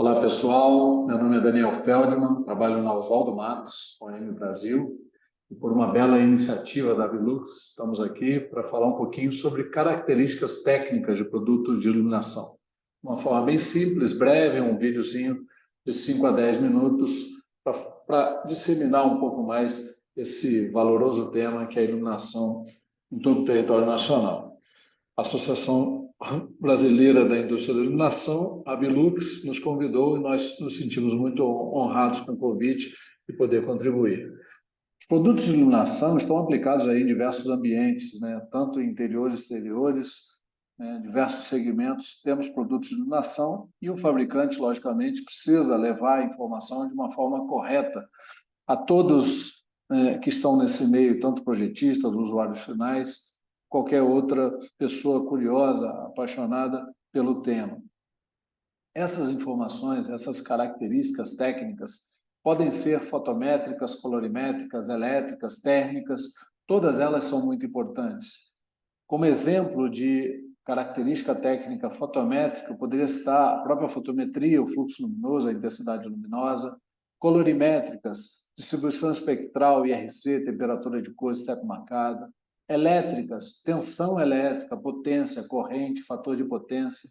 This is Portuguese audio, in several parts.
Olá, pessoal. Meu nome é Daniel Feldman, trabalho na Oswaldo Matos, OM Brasil, e por uma bela iniciativa da Vilux, estamos aqui para falar um pouquinho sobre características técnicas de produtos de iluminação. De uma forma bem simples, breve, um videozinho de 5 a 10 minutos para disseminar um pouco mais esse valoroso tema que é a iluminação em todo o território nacional. A Associação Brasileira da Indústria da Iluminação, a Vilux, nos convidou e nós nos sentimos muito honrados com o convite e poder contribuir. Os produtos de iluminação estão aplicados aí em diversos ambientes, né? Tanto em interiores e exteriores, né? Diversos segmentos, temos produtos de iluminação e o fabricante, logicamente, precisa levar a informação de uma forma correta a todos que estão nesse meio, tanto projetistas, usuários finais, qualquer outra pessoa curiosa, apaixonada pelo tema. Essas informações, essas características técnicas podem ser fotométricas, colorimétricas, elétricas, térmicas, todas elas são muito importantes. Como exemplo de característica técnica fotométrica, eu poderia citar a própria fotometria, o fluxo luminoso, a intensidade luminosa, colorimétricas, distribuição espectral, IRC, temperatura de cor, step marcada, elétricas, tensão elétrica, potência, corrente, fator de potência,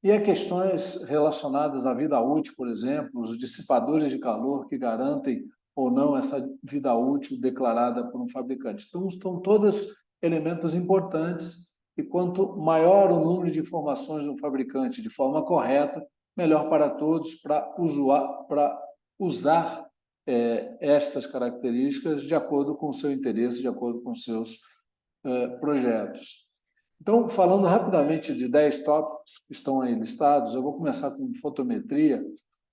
e há questões relacionadas à vida útil, por exemplo, os dissipadores de calor que garantem ou não essa vida útil declarada por um fabricante. Então, estão todos elementos importantes e quanto maior o número de informações do fabricante de forma correta, melhor para todos para usar estas características de acordo com o seu interesse, de acordo com os seus projetos. Então, falando rapidamente de 10 tópicos que estão aí listados, eu vou começar com fotometria,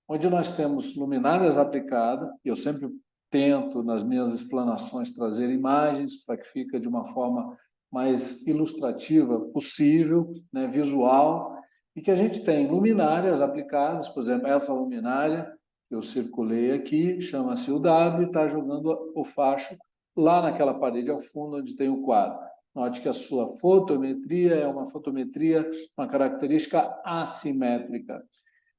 onde nós temos luminárias aplicadas, e eu sempre tento, nas minhas explanações, trazer imagens para que fique de uma forma mais ilustrativa possível, né, visual, e que a gente tem luminárias aplicadas, por exemplo, essa luminária que eu circulei aqui, chama-se UW, e está jogando o facho lá naquela parede ao fundo onde tem o quadro. Note que a sua fotometria é uma fotometria, uma característica assimétrica.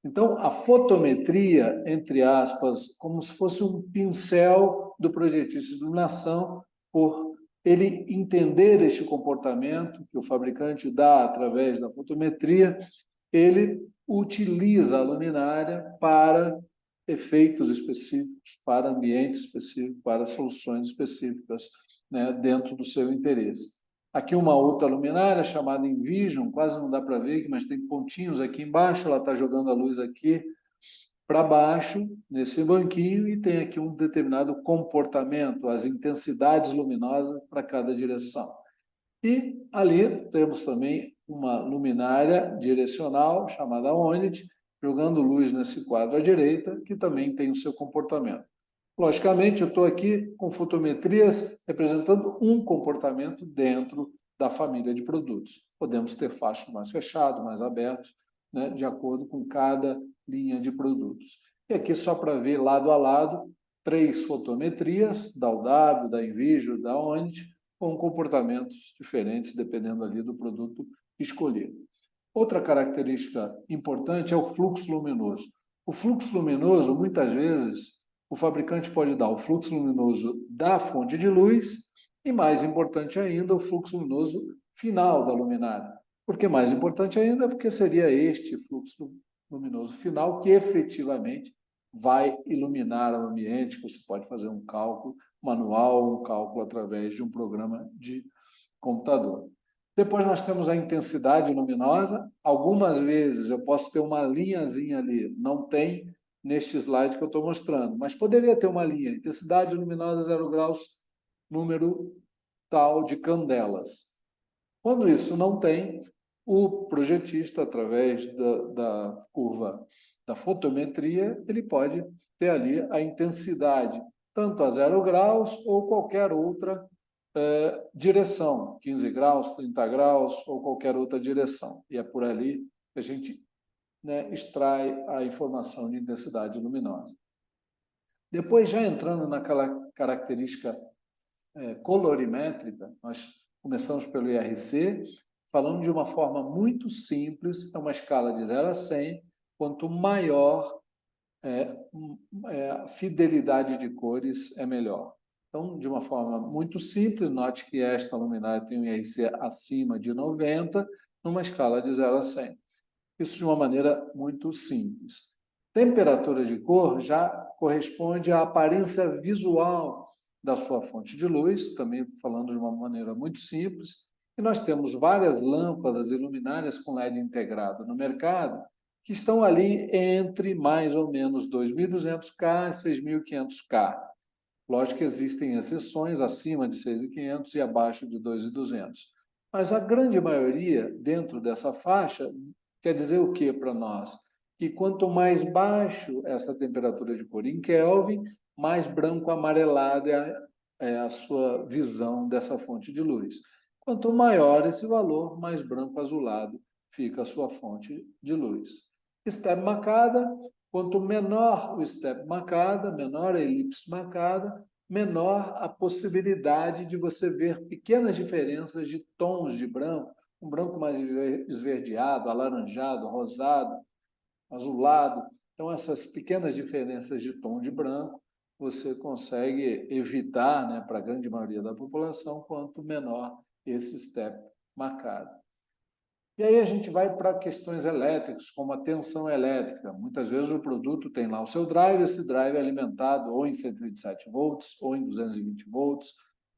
Então, a fotometria, entre aspas, como se fosse um pincel do projetista de iluminação, por ele entender este comportamento que o fabricante dá através da fotometria, ele utiliza a luminária para efeitos específicos, para ambientes específicos, para soluções específicas, né, dentro do seu interesse. Aqui uma outra luminária chamada Envision, quase não dá para ver, mas tem pontinhos aqui embaixo, ela está jogando a luz aqui para baixo, nesse banquinho, e tem aqui um determinado comportamento, as intensidades luminosas para cada direção. E ali temos também uma luminária direcional, chamada ONIT, jogando luz nesse quadro à direita, que também tem o seu comportamento. Logicamente, eu estou aqui com fotometrias representando um comportamento dentro da família de produtos. Podemos ter fachos mais fechados, mais abertos, né, de acordo com cada linha de produtos. E aqui, só para ver lado a lado, 3 fotometrias, da UW, da Envision, da ONIT, com comportamentos diferentes, dependendo ali do produto escolhido. Outra característica importante é o fluxo luminoso. O fluxo luminoso, muitas vezes, o fabricante pode dar o fluxo luminoso da fonte de luz e, mais importante ainda, o fluxo luminoso final da luminária. Por que mais importante ainda? Porque seria este fluxo luminoso final que efetivamente vai iluminar o ambiente, que você pode fazer um cálculo manual, um cálculo através de um programa de computador. Depois nós temos a intensidade luminosa. Algumas vezes eu posso ter uma linhazinha ali, não tem neste slide que eu estou mostrando, mas poderia ter uma linha, intensidade luminosa 0 graus, número tal de candelas. Quando isso não tem, o projetista, através da curva da fotometria, ele pode ter ali a intensidade, tanto a 0 graus ou qualquer outra direção, 15 graus, 30 graus ou qualquer outra direção. E é por ali que a gente, né, extrai a informação de intensidade luminosa. Depois, já entrando naquela característica colorimétrica, nós começamos pelo IRC, falando de uma forma muito simples, é uma escala de 0 a 100, quanto maior fidelidade de cores, é melhor. Então, de uma forma muito simples, note que esta luminária tem um IRC acima de 90, numa escala de 0 a 100. Isso de uma maneira muito simples. Temperatura de cor já corresponde à aparência visual da sua fonte de luz, também falando de uma maneira muito simples. E nós temos várias lâmpadas e luminárias com LED integrado no mercado, que estão ali entre mais ou menos 2.200K e 6.500K. Lógico que existem exceções acima de 6.500 e abaixo de 2.200. Mas a grande maioria, dentro dessa faixa, quer dizer o que para nós? Que quanto mais baixo essa temperatura de cor em Kelvin, mais branco amarelado é a sua visão dessa fonte de luz. Quanto maior esse valor, mais branco azulado fica a sua fonte de luz. Step marcada, quanto menor o step marcada, menor a elipse marcada, menor a possibilidade de você ver pequenas diferenças de tons de branco, um branco mais esverdeado, alaranjado, rosado, azulado. Então, essas pequenas diferenças de tom de branco, você consegue evitar, né, para a grande maioria da população, quanto menor esse step marcado. E aí a gente vai para questões elétricas, como a tensão elétrica. Muitas vezes o produto tem lá o seu drive, esse drive é alimentado ou em 127 volts, ou em 220 volts,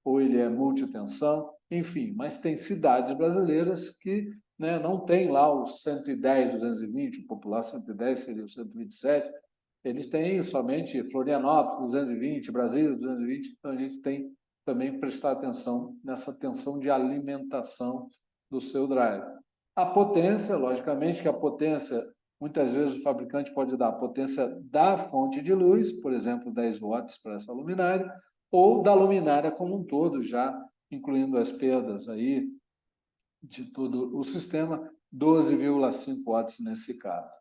ou ele é multitensão, enfim. Mas tem cidades brasileiras que, né, não tem lá os 110, 220, o popular 110 seria o 127, eles têm somente Florianópolis 220, Brasília 220, então a gente tem também que prestar atenção nessa tensão de alimentação do seu drive. A potência, logicamente que a potência, muitas vezes o fabricante pode dar a potência da fonte de luz, por exemplo, 10 watts para essa luminária, ou da luminária como um todo, já incluindo as perdas aí de todo o sistema, 12,5 watts nesse caso.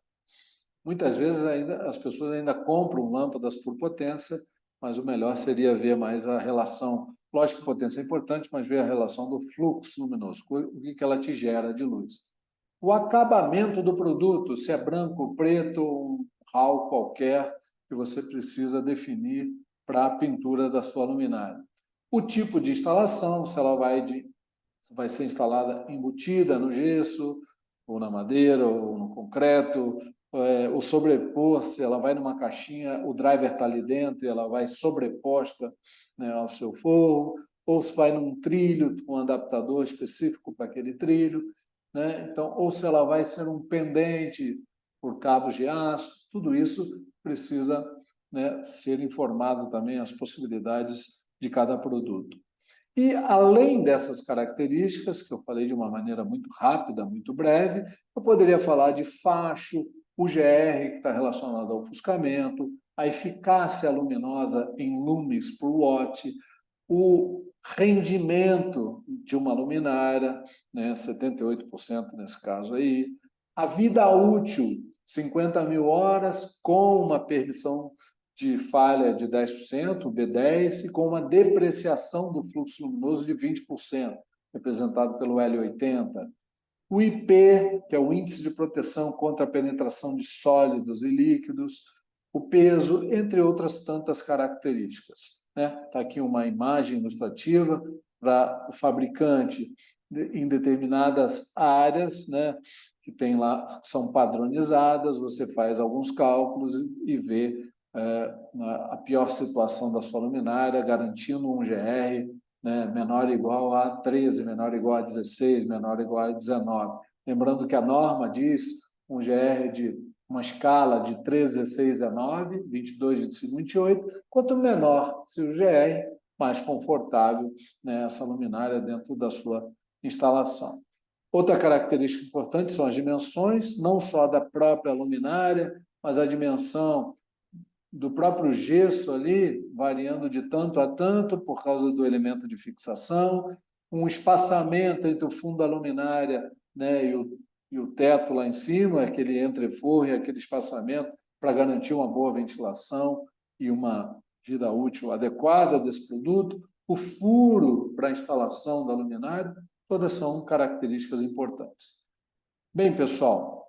Muitas vezes as pessoas ainda compram lâmpadas por potência, mas o melhor seria ver mais a relação. Lógico que potência é importante, mas ver a relação do fluxo luminoso, o que ela te gera de luz. O acabamento do produto, se é branco, preto, um RAL qualquer, que você precisa definir para a pintura da sua luminária. O tipo de instalação, se ela vai ser instalada embutida no gesso, ou na madeira, ou no concreto, o sobrepor, se ela vai numa caixinha, o driver está ali dentro e ela vai sobreposta, né, ao seu forro, ou se vai num trilho com um adaptador específico para aquele trilho, né? Então, ou se ela vai ser um pendente por cabos de aço, tudo isso precisa, né, ser informado também as possibilidades de cada produto. E, além dessas características, que eu falei de uma maneira muito rápida, muito breve, eu poderia falar de facho, o GR, que está relacionado ao ofuscamento, a eficácia luminosa em lumens por watt, o rendimento de uma luminária, né, 78% nesse caso aí, a vida útil, 50.000 horas, com uma permissão de falha de 10%, o B10, e com uma depreciação do fluxo luminoso de 20%, representado pelo L80. O IP, que é o índice de proteção contra a penetração de sólidos e líquidos, o peso, entre outras tantas características. Está aqui uma imagem ilustrativa para o fabricante em determinadas áreas, né, que tem lá, são padronizadas, você faz alguns cálculos e vê a pior situação da sua luminária, garantindo um GR, né, menor ou igual a 13, menor ou igual a 16, menor ou igual a 19. Lembrando que a norma diz um GR de uma escala de 13, 16, 19, 22, 25, 28. Quanto menor se o GR, mais confortável, né, essa luminária dentro da sua instalação. Outra característica importante são as dimensões, não só da própria luminária, mas a dimensão do próprio gesso ali, variando de tanto a tanto por causa do elemento de fixação, um espaçamento entre o fundo da luminária, né, e o teto lá em cima, aquele entreforro e aquele espaçamento para garantir uma boa ventilação e uma vida útil adequada desse produto, o furo para a instalação da luminária, todas são características importantes. Bem, pessoal,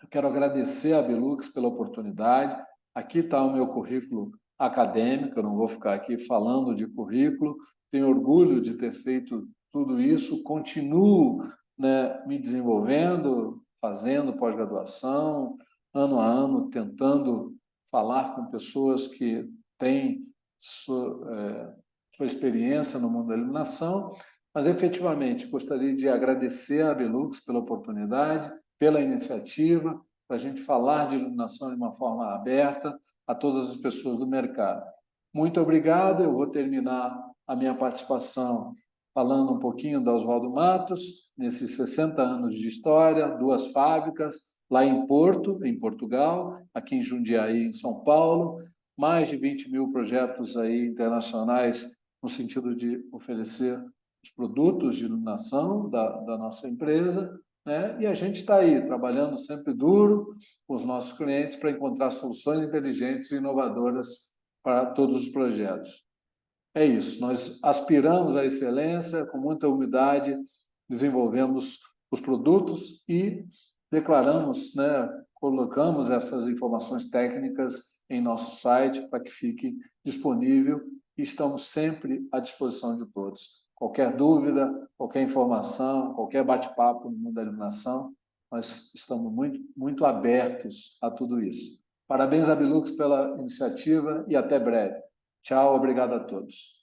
Eu quero agradecer à Belux pela oportunidade. Aqui está o meu currículo acadêmico, eu não vou ficar aqui falando de currículo. Tenho orgulho de ter feito tudo isso, continuo, né, me desenvolvendo, fazendo pós-graduação, ano a ano, tentando falar com pessoas que têm sua experiência no mundo da iluminação, mas efetivamente gostaria de agradecer à Belux pela oportunidade, pela iniciativa, para a gente falar de iluminação de uma forma aberta a todas as pessoas do mercado. Muito obrigado, eu vou terminar a minha participação falando um pouquinho da Oswaldo Matos, nesses 60 anos de história, 2 fábricas, lá em Porto, em Portugal, aqui em Jundiaí, em São Paulo, mais de 20 mil projetos aí internacionais no sentido de oferecer os produtos de iluminação da nossa empresa, né? E a gente está aí, trabalhando sempre duro com os nossos clientes para encontrar soluções inteligentes e inovadoras para todos os projetos. É isso, nós aspiramos à excelência, com muita humildade, desenvolvemos os produtos e declaramos, né, colocamos essas informações técnicas em nosso site para que fique disponível e estamos sempre à disposição de todos. Qualquer dúvida, qualquer informação, qualquer bate-papo no mundo da iluminação, nós estamos muito abertos a tudo isso. Parabéns à Belux pela iniciativa e até breve. Tchau, obrigado a todos.